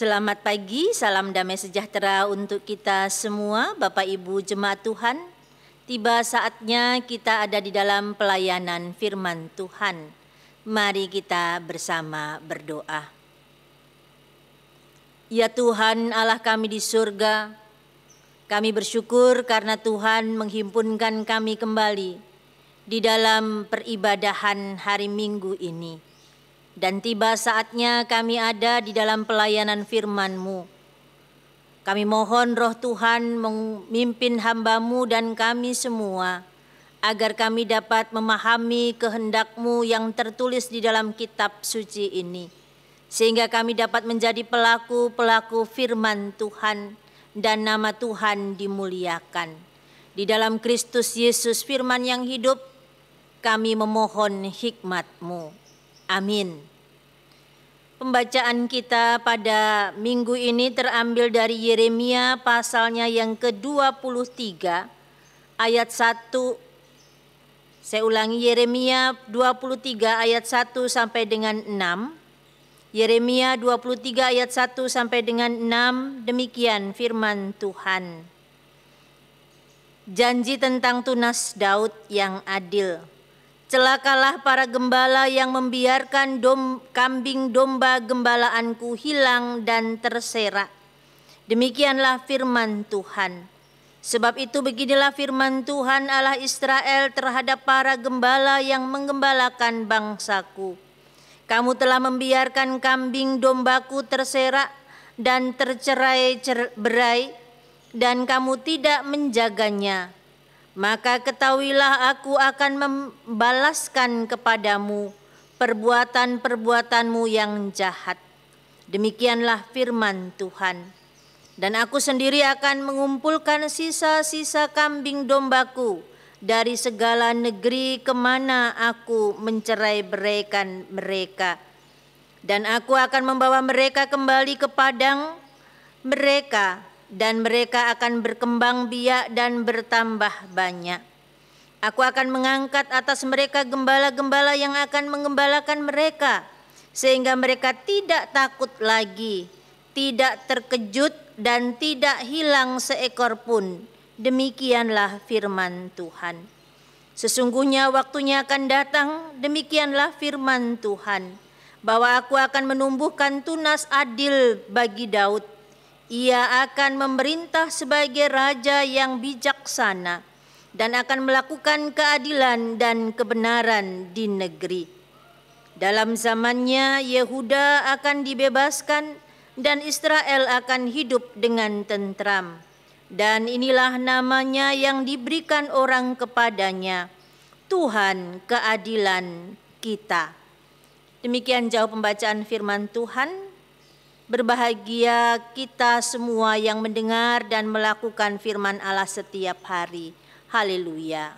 Selamat pagi, salam damai sejahtera untuk kita semua, Bapak Ibu Jemaat Tuhan. Tiba saatnya kita ada di dalam pelayanan firman Tuhan. Mari kita bersama berdoa. Ya Tuhan Allah kami di surga, kami bersyukur karena Tuhan menghimpunkan kami kembali di dalam peribadahan hari Minggu ini. Dan tiba saatnya kami ada di dalam pelayanan firman-Mu. Kami mohon Roh Tuhan memimpin hamba-Mu dan kami semua, agar kami dapat memahami kehendak-Mu yang tertulis di dalam kitab suci ini, sehingga kami dapat menjadi pelaku-pelaku firman Tuhan dan nama Tuhan dimuliakan. Di dalam Kristus Yesus firman yang hidup, kami memohon hikmat-Mu. Amin. Pembacaan kita pada minggu ini terambil dari Yeremia pasalnya yang ke-23 ayat 1. Saya ulangi, Yeremia 23 ayat 1 sampai dengan 6. Yeremia 23 ayat 1 sampai dengan 6, demikian firman Tuhan. Janji tentang tunas Daud yang adil. Celakalah para gembala yang membiarkan kambing domba gembalaanku hilang dan terserak. Demikianlah firman Tuhan. Sebab itu beginilah firman Tuhan Allah Israel terhadap para gembala yang menggembalakan bangsaku. Kamu telah membiarkan kambing dombaku terserak dan tercerai-berai, dan kamu tidak menjaganya. Maka ketahuilah aku akan membalaskan kepadamu perbuatan-perbuatanmu yang jahat. Demikianlah firman Tuhan. Dan aku sendiri akan mengumpulkan sisa-sisa kambing dombaku dari segala negeri kemana aku mencerai-beraikan mereka. Dan aku akan membawa mereka kembali ke padang mereka, dan mereka akan berkembang biak dan bertambah banyak. Aku akan mengangkat atas mereka gembala-gembala yang akan menggembalakan mereka, sehingga mereka tidak takut lagi, tidak terkejut, dan tidak hilang seekor pun. Demikianlah firman Tuhan. Sesungguhnya waktunya akan datang, demikianlah firman Tuhan, bahwa aku akan menumbuhkan tunas adil bagi Daud. Ia akan memerintah sebagai raja yang bijaksana dan akan melakukan keadilan dan kebenaran di negeri. Dalam zamannya Yehuda akan dibebaskan dan Israel akan hidup dengan tentram. Dan inilah namanya yang diberikan orang kepadanya, Tuhan keadilan kita. Demikian jauh pembacaan firman Tuhan. Berbahagia kita semua yang mendengar dan melakukan firman Allah setiap hari. Haleluya.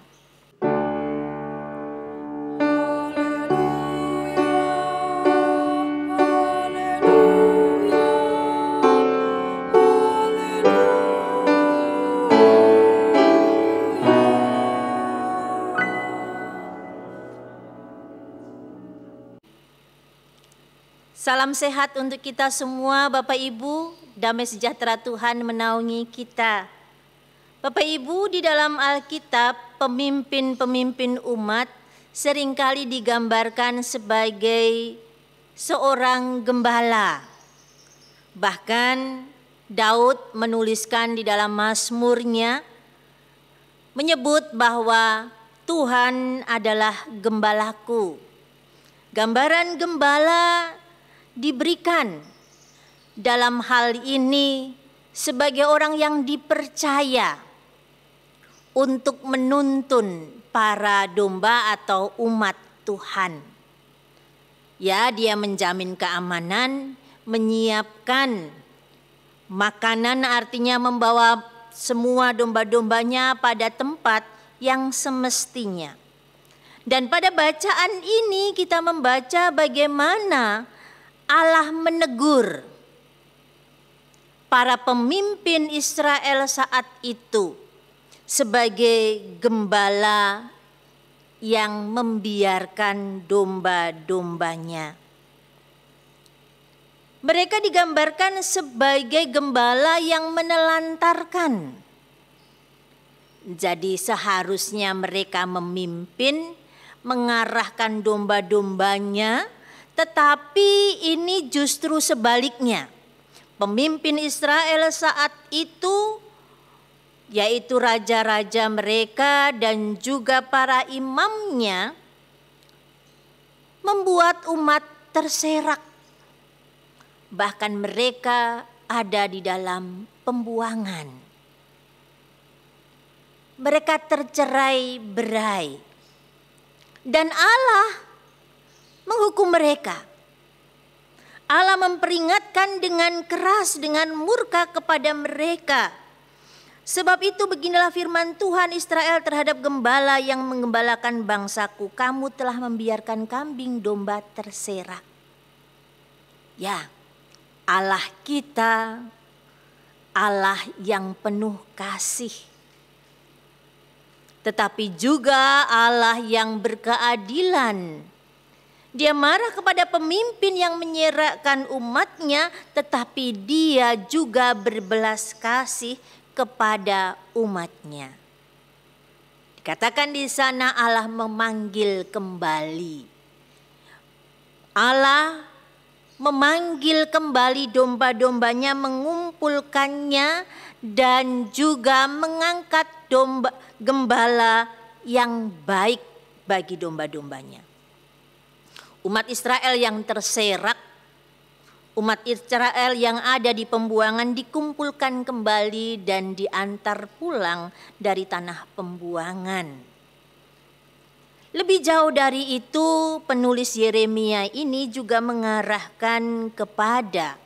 Salam sehat untuk kita semua, Bapak Ibu. Damai sejahtera Tuhan menaungi kita. Bapak Ibu, di dalam Alkitab, pemimpin-pemimpin umat seringkali digambarkan sebagai seorang gembala. Bahkan Daud menuliskan di dalam Mazmurnya, menyebut bahwa Tuhan adalah gembalaku. Gambaran gembala diberikan dalam hal ini sebagai orang yang dipercaya untuk menuntun para domba atau umat Tuhan. Ya, dia menjamin keamanan, menyiapkan makanan, artinya membawa semua domba-dombanya pada tempat yang semestinya. Dan pada bacaan ini kita membaca bagaimana Allah menegur para pemimpin Israel saat itu sebagai gembala yang membiarkan domba-dombanya. Mereka digambarkan sebagai gembala yang menelantarkan. Jadi seharusnya mereka memimpin, mengarahkan domba-dombanya, tetapi ini justru sebaliknya. Pemimpin Israel saat itu, yaitu raja-raja mereka dan juga para imamnya, membuat umat terserak. Bahkan mereka ada di dalam pembuangan. Mereka tercerai-berai. Dan Allah menghukum mereka. Allah memperingatkan dengan keras, dengan murka kepada mereka. Sebab itu beginilah firman Tuhan Israel terhadap gembala yang menggembalakan bangsaku. Kamu telah membiarkan kambing domba terserak. Ya, Allah kita, Allah yang penuh kasih. Tetapi juga Allah yang berkeadilan. Dia marah kepada pemimpin yang menyerakkan umatnya, tetapi dia juga berbelas kasih kepada umatnya. Dikatakan di sana Allah memanggil kembali. Allah memanggil kembali domba-dombanya, mengumpulkannya dan juga mengangkat gembala yang baik bagi domba-dombanya. Umat Israel yang terserak, umat Israel yang ada di pembuangan dikumpulkan kembali dan diantar pulang dari tanah pembuangan. Lebih jauh dari itu, penulis Yeremia ini juga mengarahkan kepada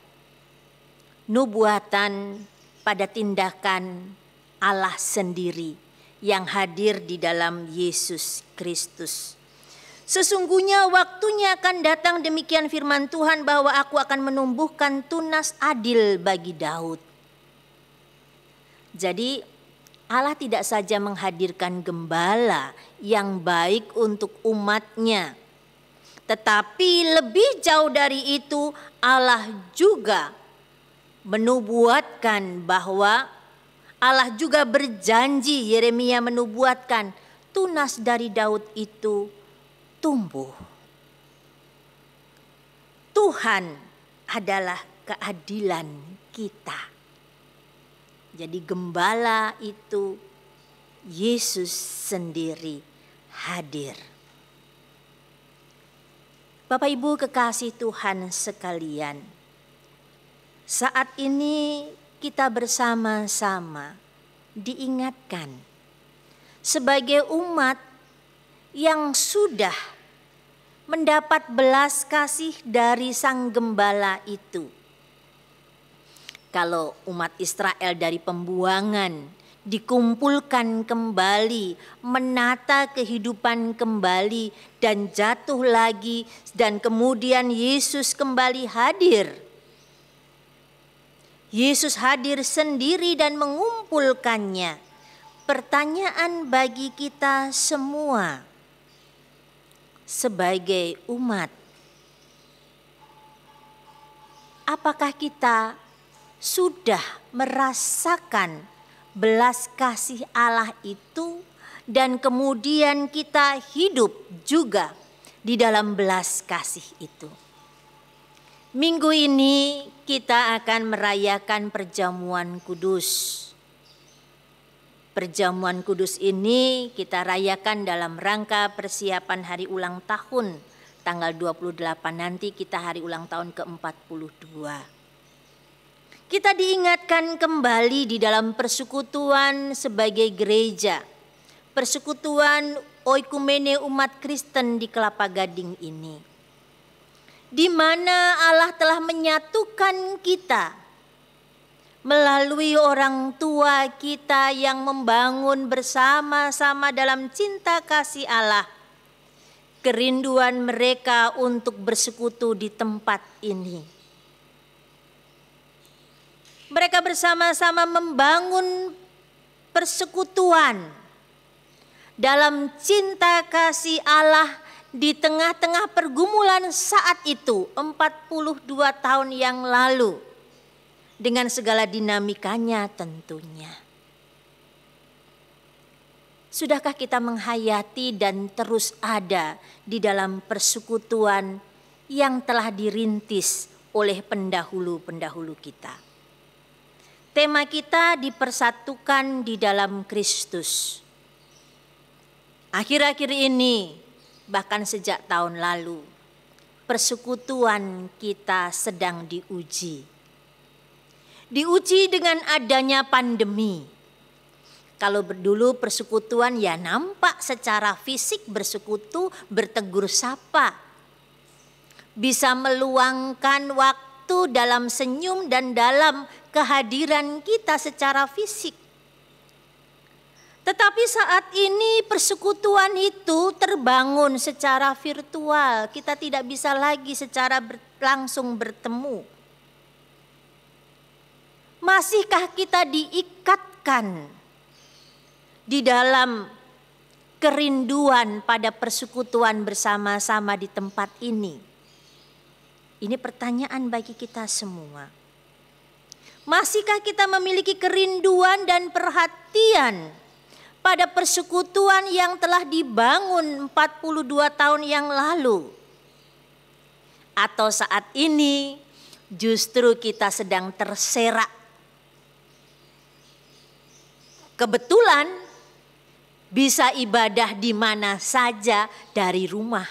nubuatan pada tindakan Allah sendiri yang hadir di dalam Yesus Kristus. Sesungguhnya waktunya akan datang, demikian firman Tuhan, bahwa aku akan menumbuhkan tunas adil bagi Daud. Jadi Allah tidak saja menghadirkan gembala yang baik untuk umatnya, tetapi lebih jauh dari itu Allah juga menubuatkan bahwa Allah juga berjanji, Yeremia menubuatkan tunas dari Daud itu tumbuh. Tuhan adalah keadilan kita. Jadi gembala itu Yesus sendiri hadir. Bapak Ibu kekasih Tuhan sekalian, saat ini kita bersama-sama diingatkan sebagai umat yang sudah mendapat belas kasih dari Sang Gembala itu. Kalau umat Israel dari pembuangan dikumpulkan kembali, menata kehidupan kembali dan jatuh lagi, dan kemudian Yesus kembali hadir. Yesus hadir sendiri dan mengumpulkannya. Pertanyaan bagi kita semua sebagai umat, apakah kita sudah merasakan belas kasih Allah itu dan kemudian kita hidup juga di dalam belas kasih itu? Minggu ini kita akan merayakan perjamuan kudus. Perjamuan kudus ini kita rayakan dalam rangka persiapan hari ulang tahun. Tanggal 28 nanti kita hari ulang tahun ke-42. Kita diingatkan kembali di dalam persekutuan sebagai gereja. Persekutuan oikumene umat Kristen di Kelapa Gading ini. Di mana Allah telah menyatukan kita melalui orang tua kita yang membangun bersama-sama dalam cinta kasih Allah. Kerinduan mereka untuk bersekutu di tempat ini. Mereka bersama-sama membangun persekutuan dalam cinta kasih Allah di tengah-tengah pergumulan saat itu 42 tahun yang lalu dengan segala dinamikanya tentunya. Sudahkah kita menghayati dan terus ada di dalam persekutuan yang telah dirintis oleh pendahulu-pendahulu kita? Tema kita dipersatukan di dalam Kristus. Akhir-akhir ini, bahkan sejak tahun lalu, persekutuan kita sedang diuji. Diuji dengan adanya pandemi. Kalau dulu persekutuan ya nampak secara fisik bersekutu, bertegur sapa. Bisa meluangkan waktu dalam senyum dan dalam kehadiran kita secara fisik. Tetapi saat ini persekutuan itu terbangun secara virtual. Kita tidak bisa lagi secara langsung bertemu. Masihkah kita diikatkan di dalam kerinduan pada persekutuan bersama-sama di tempat ini? Ini pertanyaan bagi kita semua. Masihkah kita memiliki kerinduan dan perhatian pada persekutuan yang telah dibangun 42 tahun yang lalu? Atau saat ini justru kita sedang terserak? Kebetulan bisa ibadah di mana saja dari rumah.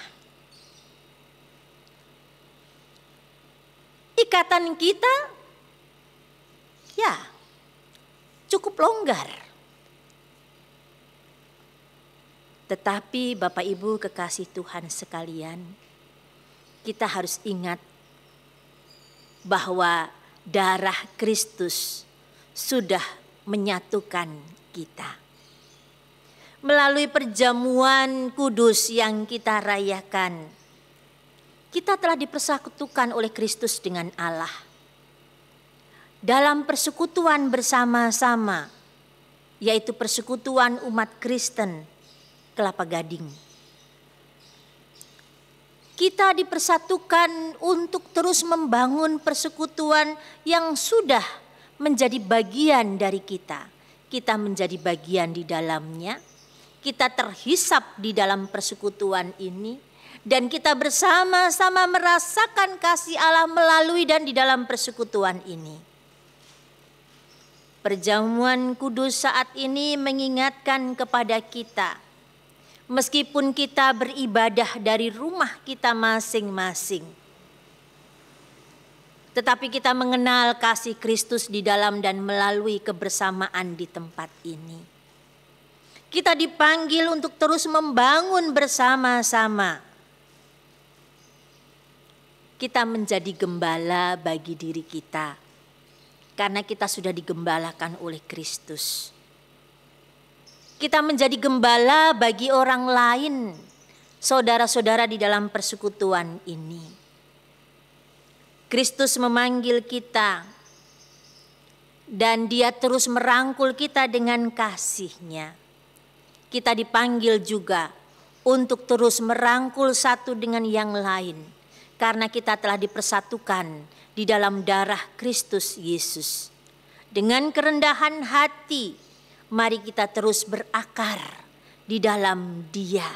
Ikatan kita ya cukup longgar. Tetapi Bapak Ibu kekasih Tuhan sekalian, kita harus ingat bahwa darah Kristus sudah menyatukan kita. Melalui perjamuan kudus yang kita rayakan, kita telah dipersatukan oleh Kristus dengan Allah. Dalam persekutuan bersama-sama, yaitu persekutuan umat Kristen Kelapa Gading. Kita dipersatukan untuk terus membangun persekutuan yang sudah menjadi bagian dari kita. Kita menjadi bagian di dalamnya. Kita terhisap di dalam persekutuan ini. Dan kita bersama-sama merasakan kasih Allah melalui dan di dalam persekutuan ini. Perjamuan kudus saat ini mengingatkan kepada kita, meskipun kita beribadah dari rumah kita masing-masing, tetapi kita mengenal kasih Kristus di dalam dan melalui kebersamaan di tempat ini. Kita dipanggil untuk terus membangun bersama-sama. Kita menjadi gembala bagi diri kita, karena kita sudah digembalakan oleh Kristus. Kita menjadi gembala bagi orang lain, saudara-saudara di dalam persekutuan ini. Kristus memanggil kita, dan Dia terus merangkul kita dengan kasih-Nya. Kita dipanggil juga untuk terus merangkul satu dengan yang lain, karena kita telah dipersatukan di dalam darah Kristus Yesus. Dengan kerendahan hati, mari kita terus berakar di dalam Dia.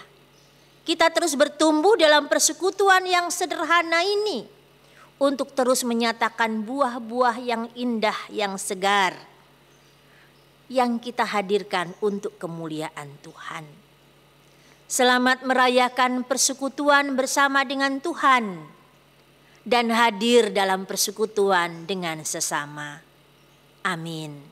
Kita terus bertumbuh dalam persekutuan yang sederhana ini untuk terus menyatakan buah-buah yang indah, yang segar, yang kita hadirkan untuk kemuliaan Tuhan. Selamat merayakan persekutuan bersama dengan Tuhan dan hadir dalam persekutuan dengan sesama. Amin.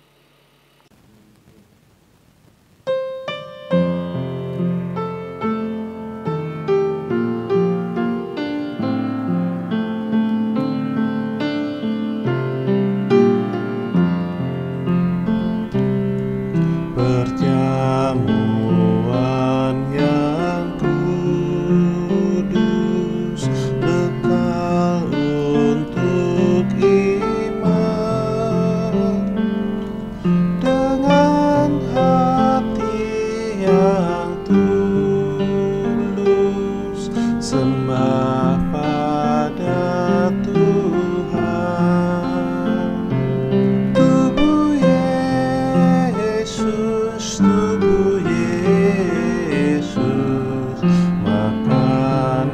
sembah pada Tuhan. Tubuh Yesus, makanan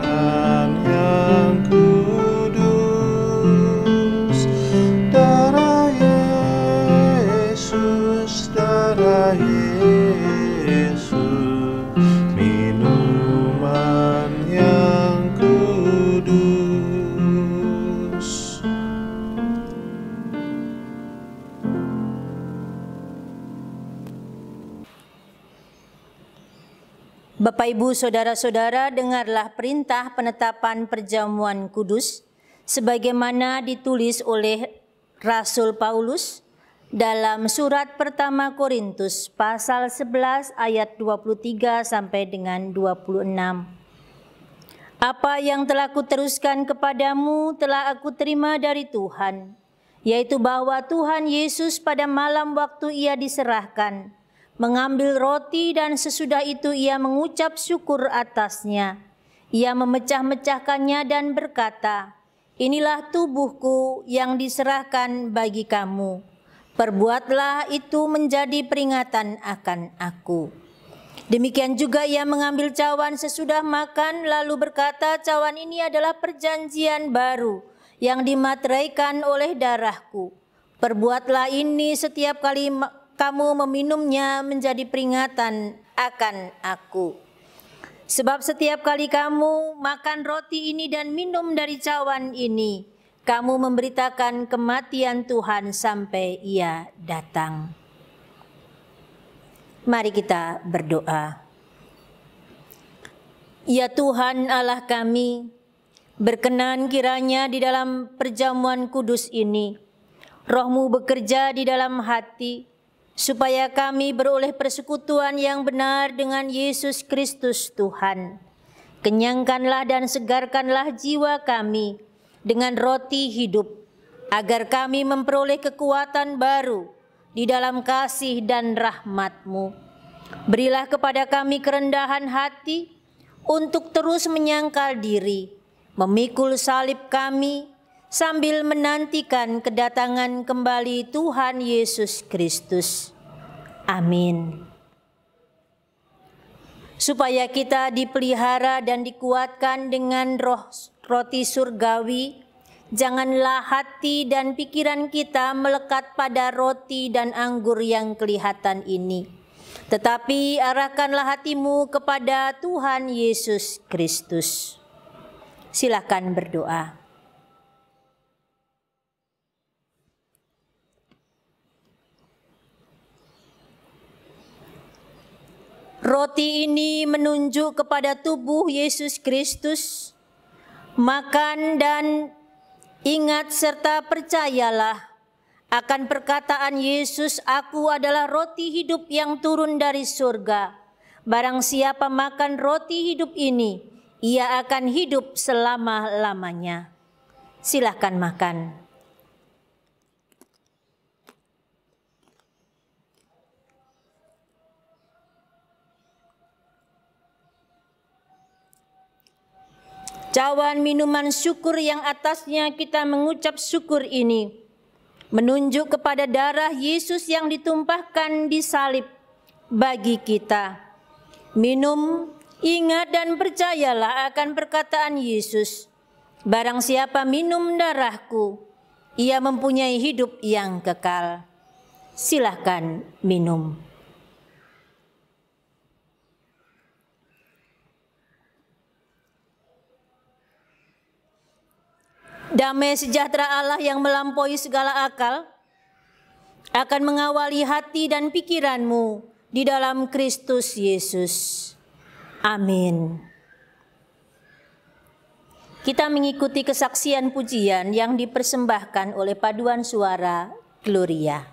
yang kudus. Darah Yesus, minuman yang kudus. Bapak, Ibu, Saudara-saudara, dengarlah perintah penetapan perjamuan kudus sebagaimana ditulis oleh Rasul Paulus dalam surat pertama Korintus pasal 11 ayat 23 sampai dengan 26. Apa yang telah kuteruskan kepadamu telah aku terima dari Tuhan, yaitu bahwa Tuhan Yesus pada malam waktu ia diserahkan, mengambil roti dan sesudah itu ia mengucap syukur atasnya. Ia memecah-mecahkannya dan berkata, "Inilah tubuhku yang diserahkan bagi kamu. Perbuatlah itu menjadi peringatan akan aku." Demikian juga ia mengambil cawan sesudah makan lalu berkata, "Cawan ini adalah perjanjian baru yang dimateraikan oleh darahku. Perbuatlah ini setiap kali kamu meminumnya menjadi peringatan akan aku. Sebab setiap kali kamu makan roti ini dan minum dari cawan ini, kamu memberitakan kematian Tuhan sampai ia datang." Mari kita berdoa. Ya Tuhan Allah kami, berkenan kiranya di dalam perjamuan kudus ini, Roh-Mu bekerja di dalam hati, supaya kami beroleh persekutuan yang benar dengan Yesus Kristus Tuhan. Kenyangkanlah dan segarkanlah jiwa kami dengan roti hidup, agar kami memperoleh kekuatan baru di dalam kasih dan rahmat-Mu. Berilah kepada kami kerendahan hati untuk terus menyangkal diri, memikul salib kami, sambil menantikan kedatangan kembali Tuhan Yesus Kristus. Amin. Supaya kita dipelihara dan dikuatkan dengan roh roti surgawi, janganlah hati dan pikiran kita melekat pada roti dan anggur yang kelihatan ini, tetapi arahkanlah hatimu kepada Tuhan Yesus Kristus. Silakan berdoa. Roti ini menunjuk kepada tubuh Yesus Kristus. Makan dan ingat serta percayalah akan perkataan Yesus, "Aku adalah roti hidup yang turun dari surga. Barang siapa makan roti hidup ini, ia akan hidup selama-lamanya." Silakan makan. Cawan minuman syukur yang atasnya kita mengucap syukur ini menunjuk kepada darah Yesus yang ditumpahkan di salib bagi kita. Minum, ingat dan percayalah akan perkataan Yesus, "Barang siapa minum darahku, ia mempunyai hidup yang kekal." Silakan minum. Damai sejahtera Allah yang melampaui segala akal akan mengawali hati dan pikiranmu di dalam Kristus Yesus. Amin. Kita mengikuti kesaksian pujian yang dipersembahkan oleh paduan suara Gloria.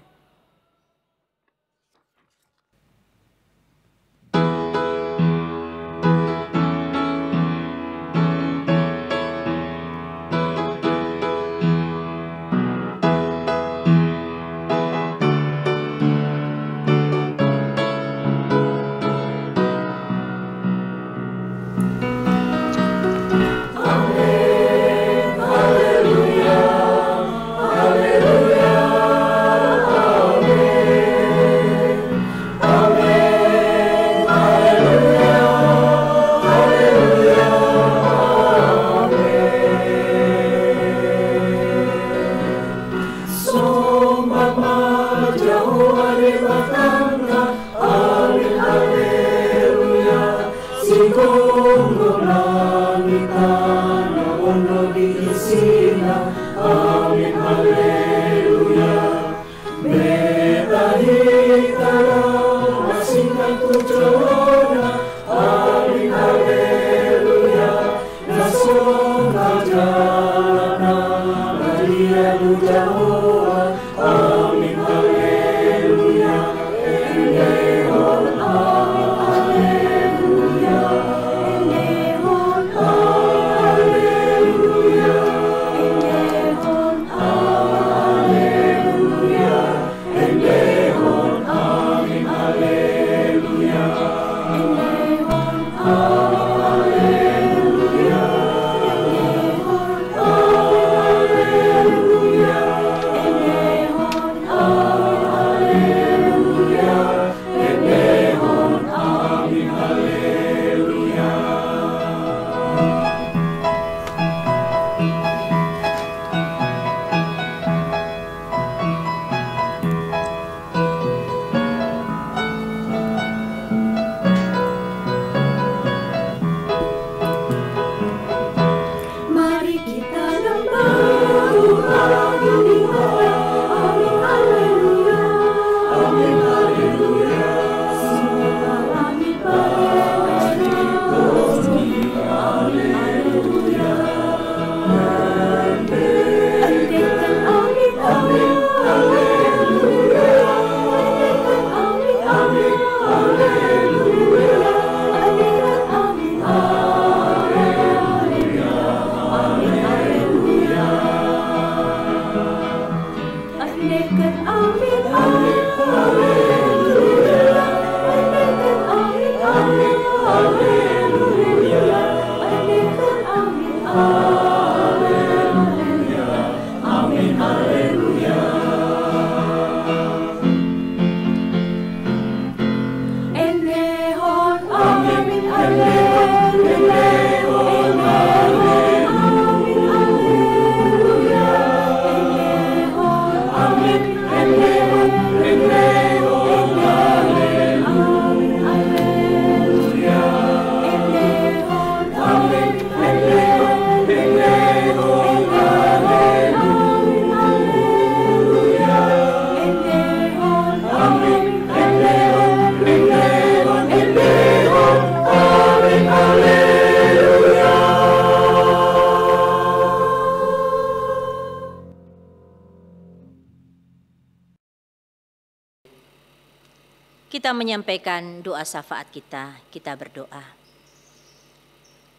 Kita menyampaikan doa syafaat kita, kita berdoa.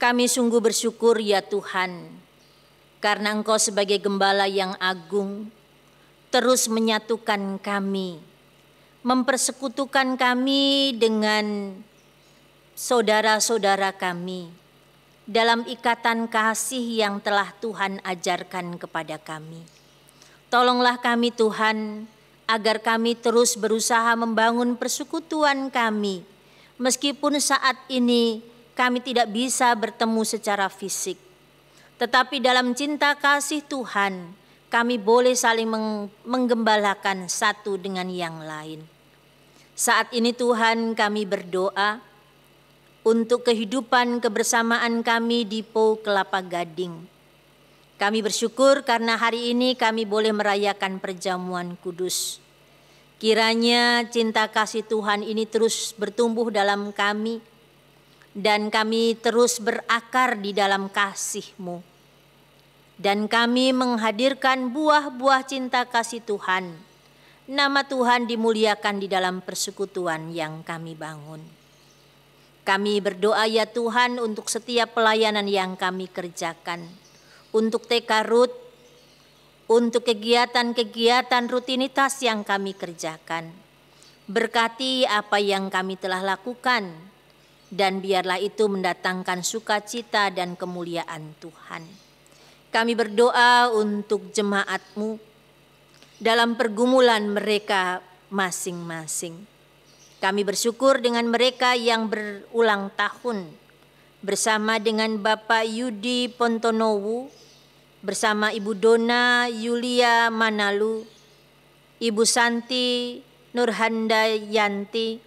Kami sungguh bersyukur ya Tuhan, karena Engkau sebagai Gembala yang agung terus menyatukan kami, mempersekutukan kami dengan saudara-saudara kami dalam ikatan kasih yang telah Tuhan ajarkan kepada kami. Tolonglah kami Tuhan, agar kami terus berusaha membangun persekutuan kami, meskipun saat ini kami tidak bisa bertemu secara fisik. Tetapi dalam cinta kasih Tuhan, kami boleh saling menggembalakan satu dengan yang lain. Saat ini Tuhan, kami berdoa untuk kehidupan kebersamaan kami di Po Kelapa Gading. Kami bersyukur karena hari ini kami boleh merayakan perjamuan kudus. Kiranya cinta kasih Tuhan ini terus bertumbuh dalam kami, dan kami terus berakar di dalam kasih-Mu. Dan kami menghadirkan buah-buah cinta kasih Tuhan. Nama Tuhan dimuliakan di dalam persekutuan yang kami bangun. Kami berdoa ya Tuhan untuk setiap pelayanan yang kami kerjakan, untuk TK Ruth, untuk kegiatan-kegiatan rutinitas yang kami kerjakan. Berkati apa yang kami telah lakukan, dan biarlah itu mendatangkan sukacita dan kemuliaan Tuhan. Kami berdoa untuk jemaat-Mu dalam pergumulan mereka masing-masing. Kami bersyukur dengan mereka yang berulang tahun, bersama dengan Bapak Yudi Pontonowu, bersama Ibu Dona Yulia Manalu, Ibu Santi Nurhandayanti,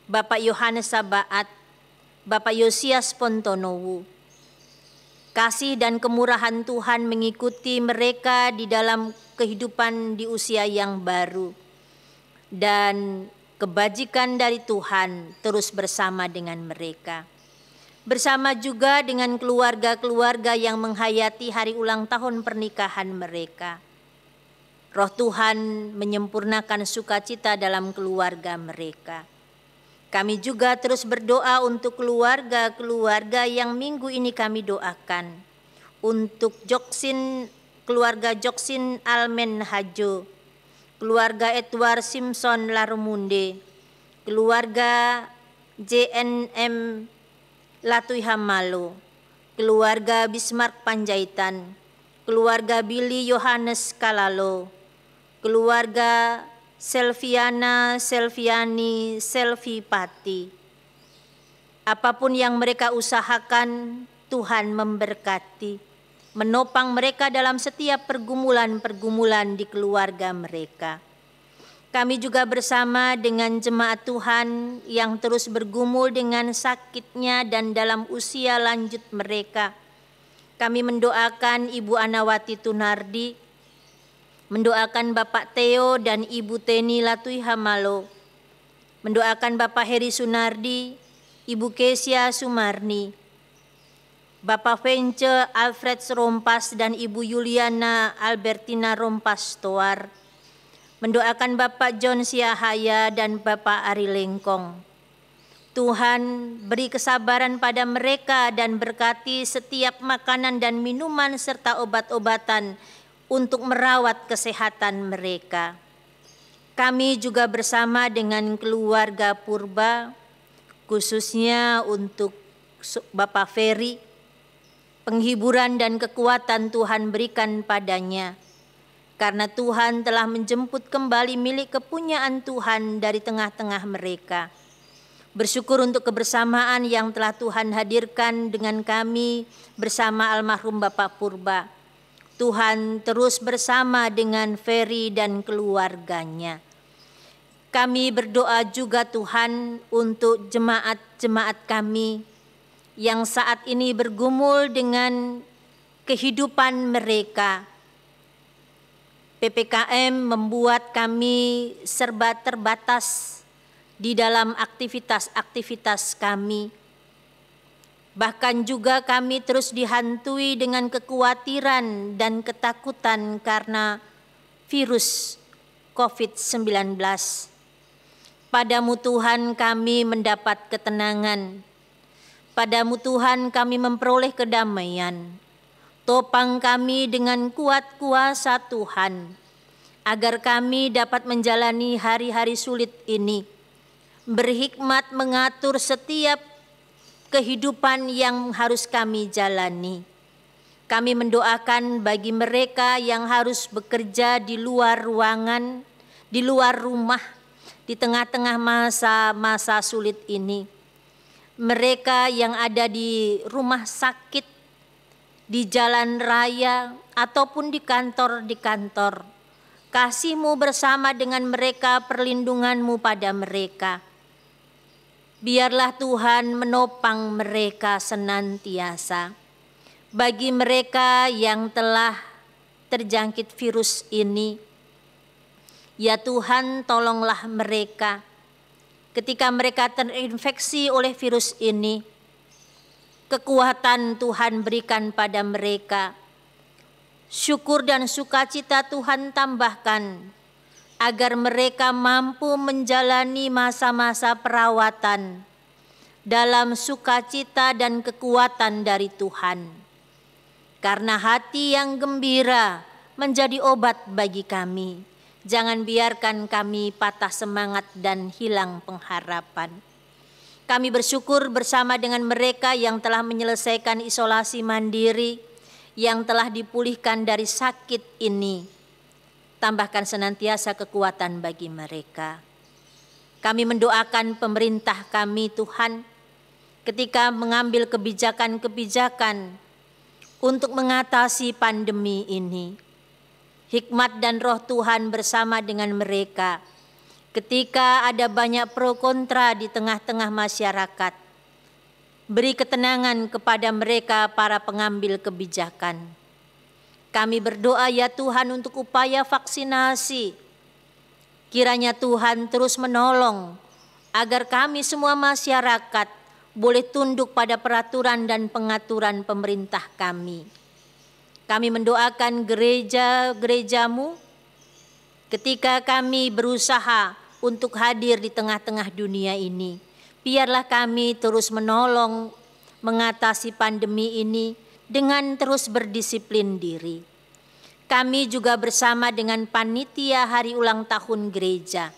Bapak Yohanes Sabaat, Bapak Yosias Pontonowu. Kasih dan kemurahan Tuhan mengikuti mereka di dalam kehidupan di usia yang baru, dan kebajikan dari Tuhan terus bersama dengan mereka. Bersama juga dengan keluarga-keluarga yang menghayati hari ulang tahun pernikahan mereka. Roh Tuhan menyempurnakan sukacita dalam keluarga mereka. Kami juga terus berdoa untuk keluarga-keluarga yang minggu ini kami doakan. Untuk keluarga Joksin Almen Hajo, keluarga Edward Simpson Larumunde, keluarga JNM Latui Hamalo, keluarga Bismarck Panjaitan, keluarga Billy Yohanes Kalalo, keluarga Selviana Selviani Selvipati. Apapun yang mereka usahakan, Tuhan memberkati, menopang mereka dalam setiap pergumulan-pergumulan di keluarga mereka. Kami juga bersama dengan jemaat Tuhan yang terus bergumul dengan sakitnya dan dalam usia lanjut mereka. Kami mendoakan Ibu Anawati Tunardi, mendoakan Bapak Theo dan Ibu Teni Latui Hamalo, mendoakan Bapak Heri Sunardi, Ibu Kesia Sumarni, Bapak Vence Alfred Rompas dan Ibu Yuliana Albertina Rompas Toar, mendoakan Bapak John Siahaya dan Bapak Ari Lengkong. Tuhan beri kesabaran pada mereka dan berkati setiap makanan dan minuman serta obat-obatan untuk merawat kesehatan mereka. Kami juga bersama dengan keluarga Purba, khususnya untuk Bapak Ferry, penghiburan dan kekuatan Tuhan berikan padanya, karena Tuhan telah menjemput kembali milik kepunyaan Tuhan dari tengah-tengah mereka. Bersyukur untuk kebersamaan yang telah Tuhan hadirkan dengan kami bersama almarhum Bapak Purba. Tuhan terus bersama dengan Ferry dan keluarganya. Kami berdoa juga Tuhan untuk jemaat-jemaat kami yang saat ini bergumul dengan kehidupan mereka. PPKM membuat kami serba terbatas di dalam aktivitas-aktivitas kami. Bahkan juga kami terus dihantui dengan kekhawatiran dan ketakutan karena virus COVID-19. Padamu Tuhan kami mendapat ketenangan. Padamu Tuhan kami memperoleh kedamaian. Topang kami dengan kuat kuasa Tuhan, agar kami dapat menjalani hari-hari sulit ini, berhikmat mengatur setiap kehidupan yang harus kami jalani. Kami mendoakan bagi mereka yang harus bekerja di luar ruangan, di luar rumah, di tengah-tengah masa-masa sulit ini. Mereka yang ada di rumah sakit, di jalan raya, ataupun di kantor. Kasih-Mu bersama dengan mereka, perlindungan-Mu pada mereka. Biarlah Tuhan menopang mereka senantiasa. Bagi mereka yang telah terjangkit virus ini, ya Tuhan, tolonglah mereka. Ketika mereka terinfeksi oleh virus ini, kekuatan Tuhan berikan pada mereka. Syukur dan sukacita Tuhan tambahkan, agar mereka mampu menjalani masa-masa perawatan dalam sukacita dan kekuatan dari Tuhan. Karena hati yang gembira menjadi obat bagi kami. Jangan biarkan kami patah semangat dan hilang pengharapan. Kami bersyukur bersama dengan mereka yang telah menyelesaikan isolasi mandiri, yang telah dipulihkan dari sakit ini. Tambahkan senantiasa kekuatan bagi mereka. Kami mendoakan pemerintah kami Tuhan, ketika mengambil kebijakan-kebijakan untuk mengatasi pandemi ini. Hikmat dan roh Tuhan bersama dengan mereka. Ketika ada banyak pro kontra di tengah-tengah masyarakat, beri ketenangan kepada mereka para pengambil kebijakan. Kami berdoa ya Tuhan untuk upaya vaksinasi. Kiranya Tuhan terus menolong agar kami semua masyarakat boleh tunduk pada peraturan dan pengaturan pemerintah kami. Kami mendoakan gereja-gereja-Mu ketika kami berusaha untuk hadir di tengah-tengah dunia ini. Biarlah kami terus menolong mengatasi pandemi ini dengan terus berdisiplin diri. Kami juga bersama dengan panitia hari ulang tahun gereja.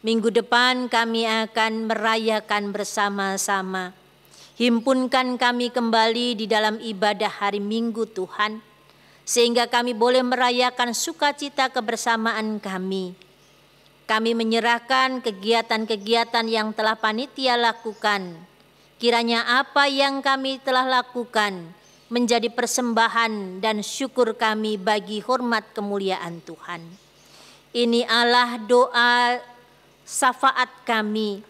Minggu depan kami akan merayakan bersama-sama. Himpunkan kami kembali di dalam ibadah hari Minggu Tuhan, sehingga kami boleh merayakan sukacita kebersamaan kami. Kami menyerahkan kegiatan-kegiatan yang telah panitia lakukan. Kiranya apa yang kami telah lakukan menjadi persembahan dan syukur kami bagi hormat kemuliaan Tuhan. Ini Allah doa syafaat kami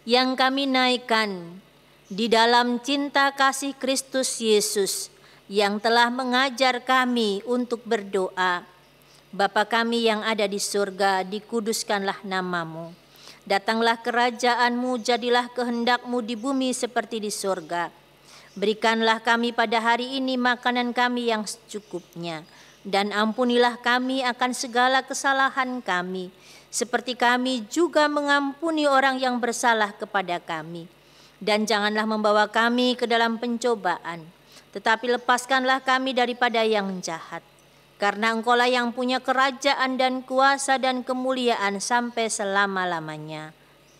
yang kami naikkan di dalam cinta kasih Kristus Yesus yang telah mengajar kami untuk berdoa. Bapa kami yang ada di surga, dikuduskanlah nama-Mu. Datanglah kerajaan-Mu, jadilah kehendak-Mu di bumi seperti di surga. Berikanlah kami pada hari ini makanan kami yang secukupnya, dan ampunilah kami akan segala kesalahan kami, seperti kami juga mengampuni orang yang bersalah kepada kami. Dan janganlah membawa kami ke dalam pencobaan, tetapi lepaskanlah kami daripada yang jahat. Karena Engkaulah yang punya kerajaan dan kuasa dan kemuliaan sampai selama-lamanya.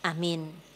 Amin.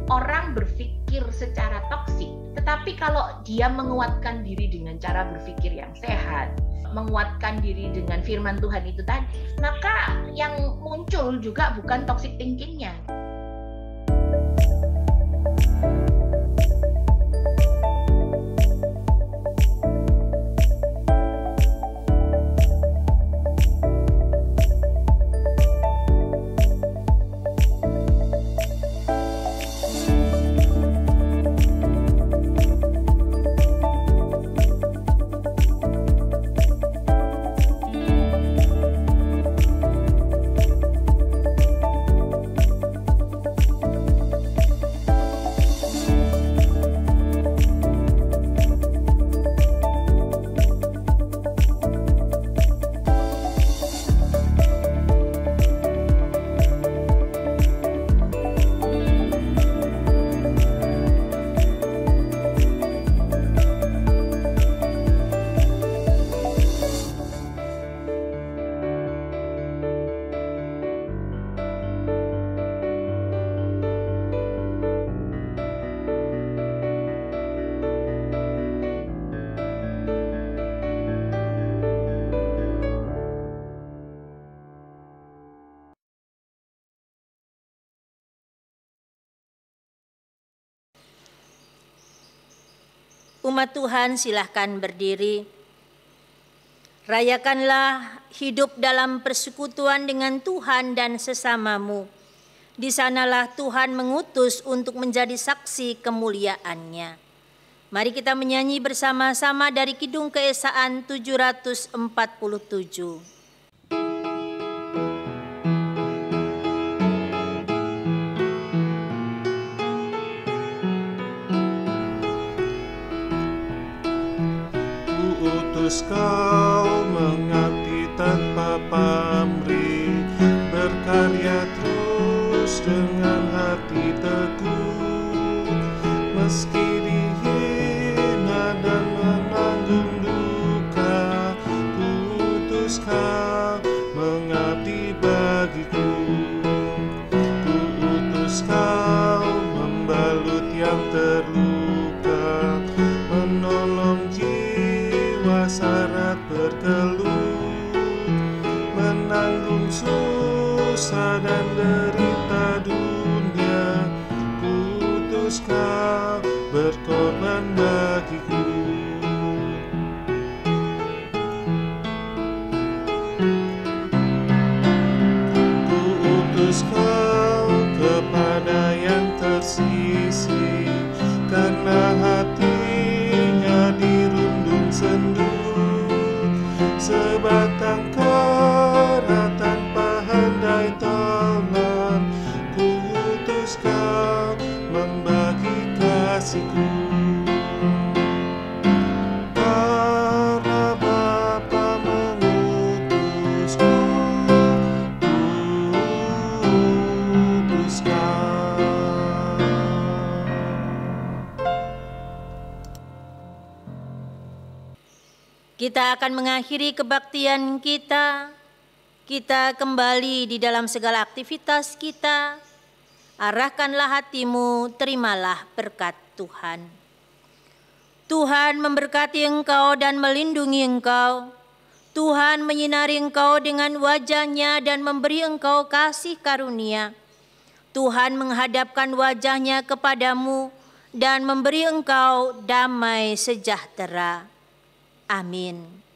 Orang berpikir secara toksik, tetapi kalau dia menguatkan diri dengan cara berpikir yang sehat, menguatkan diri dengan firman Tuhan itu tadi, maka yang muncul juga bukan toxic thinking-nya. umat Tuhan silahkan berdiri. Rayakanlah hidup dalam persekutuan dengan Tuhan dan sesamamu. Di sanalah Tuhan mengutus untuk menjadi saksi kemuliaan-Nya. Mari kita menyanyi bersama-sama dari Kidung Keesaan 747. Utus kau mengabdi tanpa pamrih, berkarya terus dengan hati teguh, meski dihina dan menanggung duka. Utus kau mengabdi bagiku, utus kau membalut yang terluka, menolong syarat berkeluh, menanggung susah dan derita dunia. Kutus kau berkorban bagiku. Kutus kau kepada yang tersisih, karena hatinya dirundung sendu. Sebatang kara tanpa handai tangan, kuutus kau membagi kasihku. Karena Bapa mengutusku, kuutus kau. Kita akan mengakhiri kebaktian kita. Kita kembali di dalam segala aktivitas kita. Arahkanlah hatimu, terimalah berkat Tuhan. Tuhan memberkati engkau dan melindungi engkau. Tuhan menyinari engkau dengan wajah-Nya dan memberi engkau kasih karunia. Tuhan menghadapkan wajah-Nya kepadamu dan memberi engkau damai sejahtera. Amin.